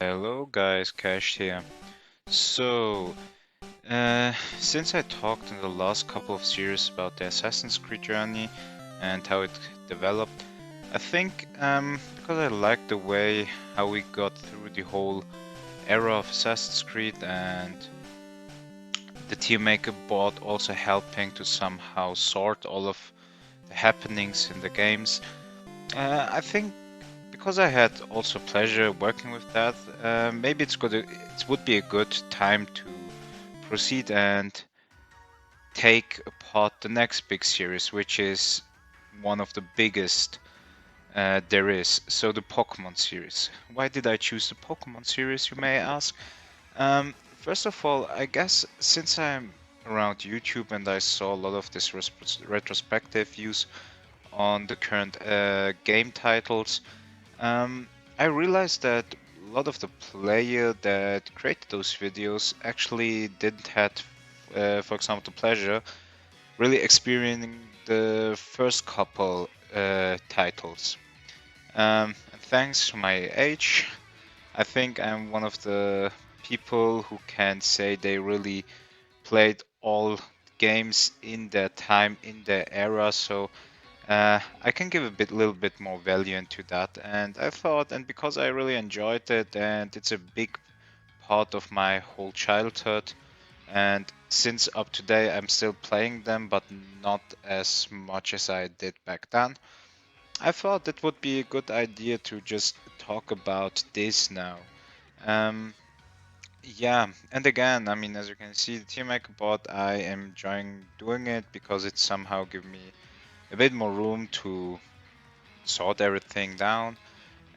Hello guys, Cash here. So, since I talked in the last couple of series about the Assassin's Creed journey and how it developed, I think because I like the way how we got through the whole era of Assassin's Creed and the Tearmaker board also helping to somehow sort all of the happenings in the games. I think because I had also pleasure working with that, maybe it would be a good time to proceed and take apart the next big series, which is one of the biggest there is. So the Pokemon series. Why did I choose the Pokemon series, you may ask? First of all, I guess since I'm around YouTube and I saw a lot of this retrospective views on the current game titles, I realized that a lot of the player that created those videos actually didn't have, for example, the pleasure really experiencing the first couple titles. And thanks to my age, I think I'm one of the people who can say they really played all games in their time, in their era. So I can give little bit more value into that, and I thought, and because I really enjoyed it, and it's a big part of my whole childhood, and since up to today I'm still playing them, but not as much as I did back then. I thought it would be a good idea to just talk about this now. Um, yeah, and again, I mean, as you can see, the TeamMaker bot, I am enjoying doing it because it somehow gives me a bit more room to sort everything down.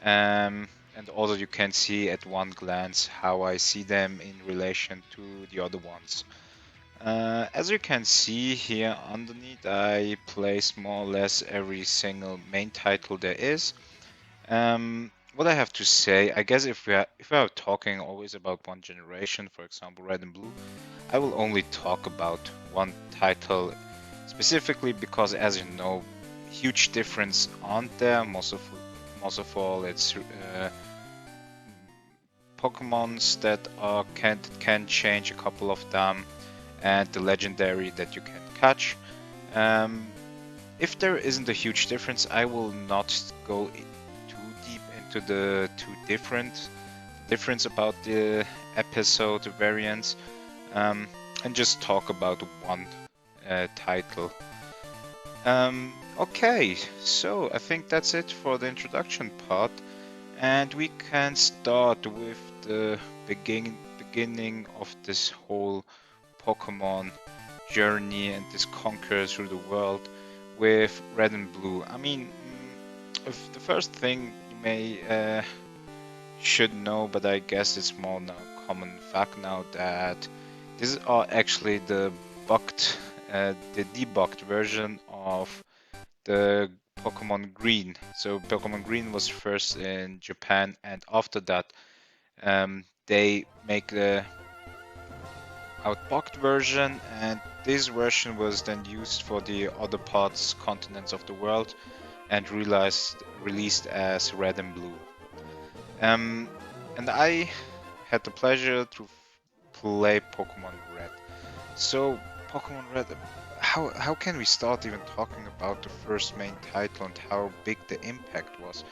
And also you can see at one glance how I see them in relation to the other ones. As you can see here underneath, I place more or less every single main title there is. What I have to say, I guess if we are talking always about one generation, for example Red and Blue, I will only talk about one title specifically because, as you know, huge difference aren't there. Most of all, it's Pokemons that can change a couple of them, and the legendary that you can catch. Um, if there isn't a huge difference, I will not go too deep into the two difference about the episode variants, um, and just talk about one title. Okay, so I think that's it for the introduction part, and we can start with the beginning of this whole Pokemon journey and this conquer through the world with Red and Blue. I mean, the first thing you may should know, but I guess it's more now common fact now that these are actually the debugged version of the Pokemon Green. So Pokemon Green was first in Japan, and after that, they make the outboxed version, and this version was then used for the other continents of the world, and released as Red and Blue. Um, and I had the pleasure to play Pokemon Red. So Pokemon Red, how can we start even talking about the first main title and how big the impact was?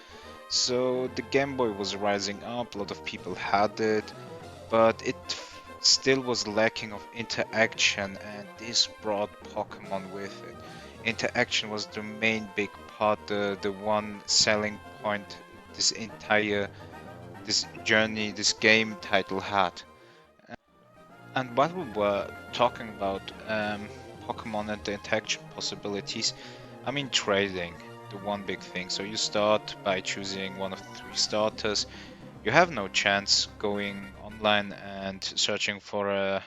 So the Game Boy was rising up, a lot of people had it, but it still was lacking of interaction, and this brought Pokemon with it. Interaction was the main big part, the one selling point this entire this journey, this game title had. And while we were talking about Pokemon and the interaction possibilities, I mean trading, the one big thing. So you start by choosing one of the three starters. You have no chance going online and searching for a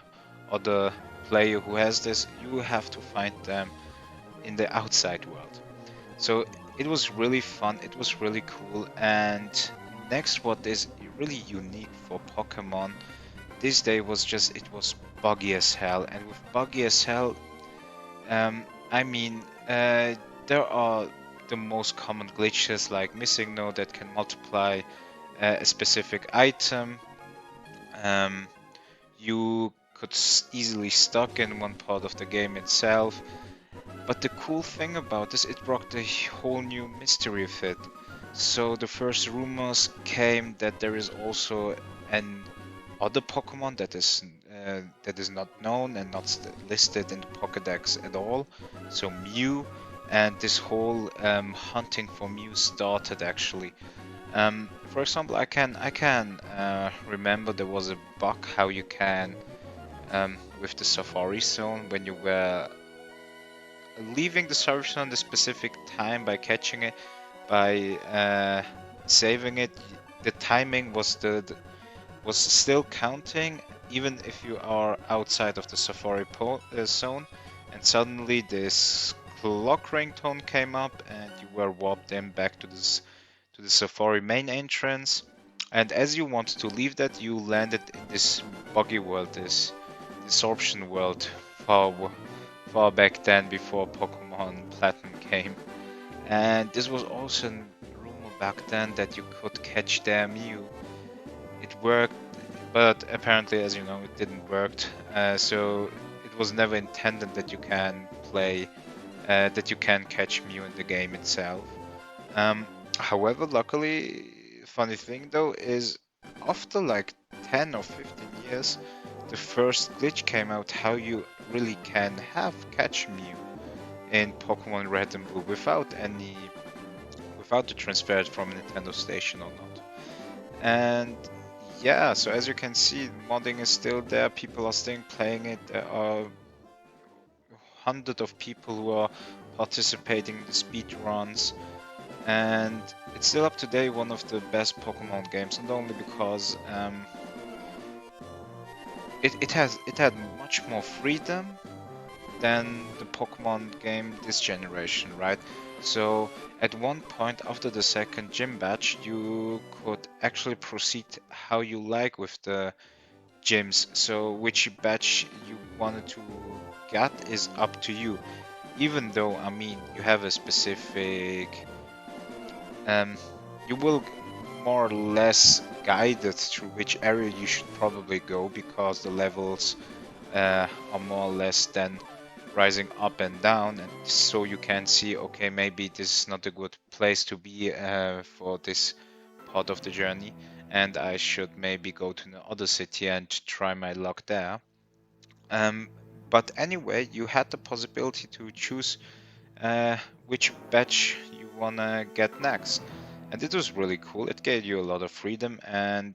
other player who has this. You have to find them in the outside world. So it was really fun. It was really cool. And next, what is really unique for Pokemon this day was just it was buggy as hell, and with buggy as hell, I mean there are the most common glitches like missing node that can multiply a specific item. Um, you could easily stuck in one part of the game itself. But the cool thing about this, it brought a whole new mystery of it. So the first rumors came that there is also an other Pokemon that is not known and not listed in the Pokédex at all. So Mew, and this whole hunting for Mew started actually. For example, I can remember there was a bug how you can with the Safari Zone when you were leaving the Safari Zone the specific time by catching it by saving it. The timing was still counting even if you are outside of the Safari Zone, and suddenly this clock ringtone came up and you were warped in back to the Safari main entrance. And as you wanted to leave that, you landed in this buggy world, this distortion world, far back then before Pokemon Platinum came. And this was also a rumor back then that you could catch their Mew. It worked, but apparently, as you know, it didn't work. So it was never intended that you can play, that you can catch Mew in the game itself. Um, However, luckily, funny thing though is after like 10 or 15 years, the first glitch came out how you really can have catch Mew in Pokemon Red and Blue without the transfer from Nintendo Station or not. And yeah, so as you can see, modding is still there. People are still playing it. There are hundreds of people who are participating in the speed runs, and it's still up to date one of the best Pokemon games, not only because it had much more freedom than the Pokemon game this generation, right? So at one point after the second gym badge, you could actually proceed how you like with the gyms. So which badge you wanted to get is up to you. Even though, I mean, you have a specific, um, you will more or less guided through which area you should probably go because the levels are more or less then rising up and down, and so you can see, okay, maybe this is not a good place to be for this part of the journey, and I should maybe go to the other city and try my luck there. Um, but anyway, you had the possibility to choose uh, which batch you wanna get next, and it was really cool. It gave you a lot of freedom, and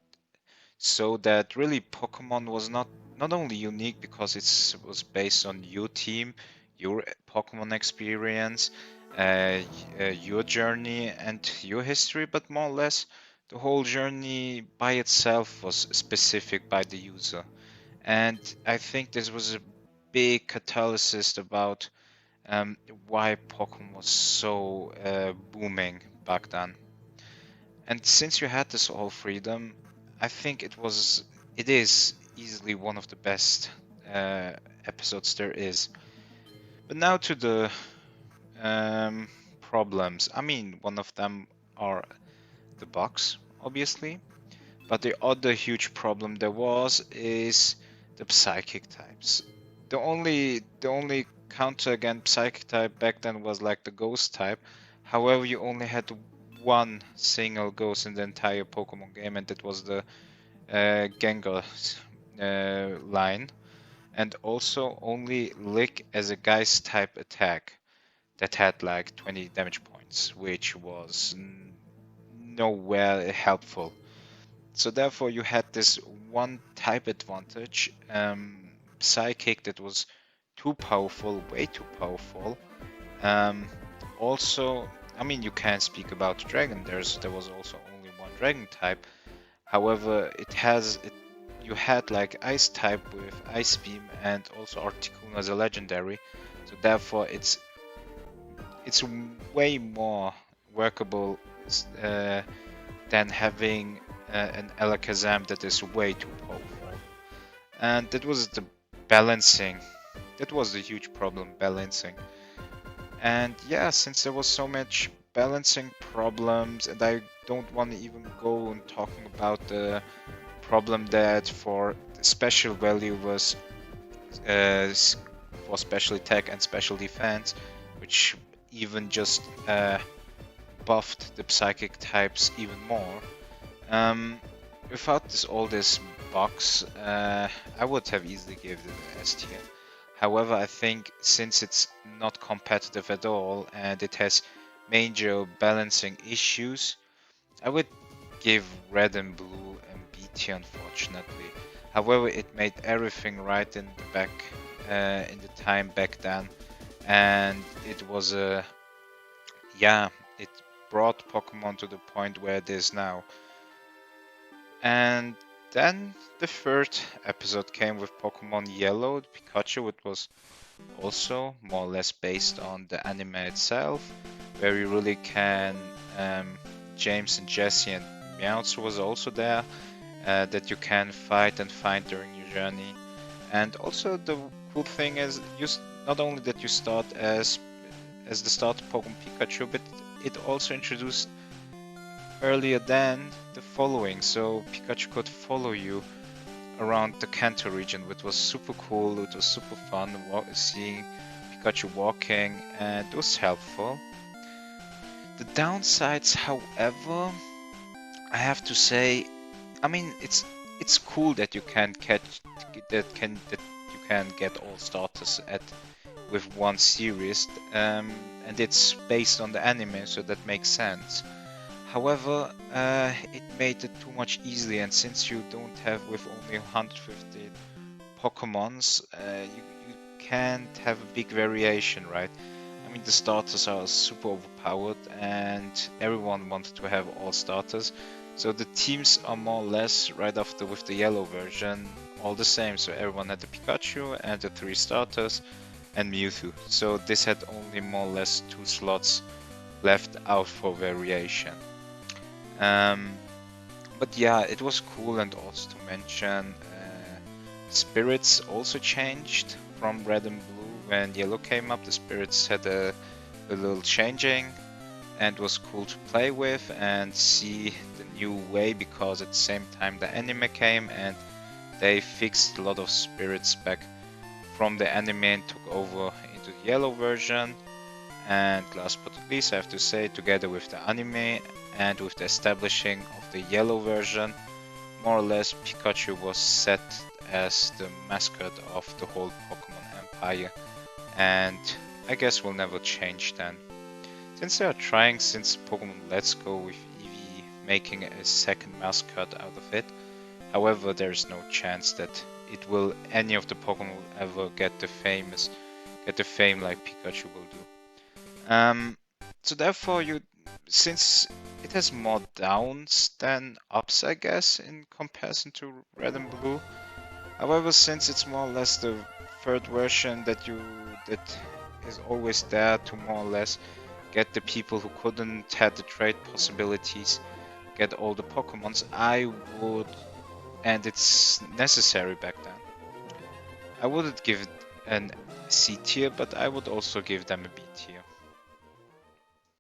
so that really Pokemon was not only unique because it was based on your team, your Pokemon experience, your journey and your history, but more or less the whole journey by itself was specific by the user. And I think this was a big catalyst about um, why Pokemon was so booming back then. And since you had this whole freedom, I think it is easily one of the best uh, episodes there is. But now to the um, problems. I mean, one of them are the bugs, obviously. But the other huge problem there was is the psychic types. The only counter against psychic type back then was like the ghost type. However, you only had one single ghost in the entire Pokemon game, and that was the Gengar line, and also only Lick as a Geist type attack that had like 20 damage points, which was nowhere helpful. So therefore, you had this one type advantage, Psychic, that was too powerful, way too powerful. Um, Also, I mean, you can speak about Dragon. There was also only one Dragon type. However, you had like Ice type with Ice Beam and also Articuno as a legendary. So therefore, it's way more workable uh, than having an Alakazam that is way too powerful. And that was the balancing. That was the huge problem, balancing. And yeah, since there was so much balancing problems, and I don't want to even go on talking about the problem that for special value was for special attack and special defense, which even just buffed the psychic types even more. Without all this box, I would have easily given it an S tier. However, I think since it's not competitive at all and it has major balancing issues, I would give red and blue and B tier, unfortunately. However, it made everything right in the in the time back then, and it was it brought Pokemon to the point where it is now. And then the third episode came with Pokemon Yellow, Pikachu. It was also more or less based on the anime itself, where you really can James and Jesse and Meowth was also there that you can fight and find during your journey. And also the cool thing is not only that you start as the starter Pokemon Pikachu, but it also introduced earlier than the following, so Pikachu could follow you around the Kanto region, which was super cool. It was super fun seeing Pikachu walking, and it was helpful. The downsides, however, I have to say, I mean, it's cool that you can get all starters with one series, and it's based on the anime, so that makes sense. However, it made it too much easily, and since you don't have with only 150 Pokemons, you can't have a big variation, right? I mean, the starters are super overpowered, and everyone wants to have all starters. So the teams are more or less right after with the yellow version all the same. So everyone had the Pikachu and the 3 starters and Mewtwo. So this had only more or less 2 slots left out for variation. But yeah, it was cool, and also to mention, spirits also changed from red and blue. When yellow came up, the spirits had a little changing, and was cool to play with and see the new way, because at the same time the anime came and they fixed a lot of spirits back from the anime and took over into the yellow version. And last but not least, I have to say, together with the anime and with the establishing of the yellow version, more or less Pikachu was set as the mascot of the whole Pokemon Empire, and I guess will never change then. Since they are trying since Pokemon Let's Go with Eevee making a second mascot out of it, however, there is no chance that any of the Pokemon will ever get the fame like Pikachu will do. So therefore, since it has more downs than ups, I guess, in comparison to Red and Blue. However, since it's more or less the third version that is always there to more or less get the people who couldn't have the trade possibilities, get all the Pokemons, I would, and it's necessary back then, I wouldn't give it an C tier, but I would also give them a B tier.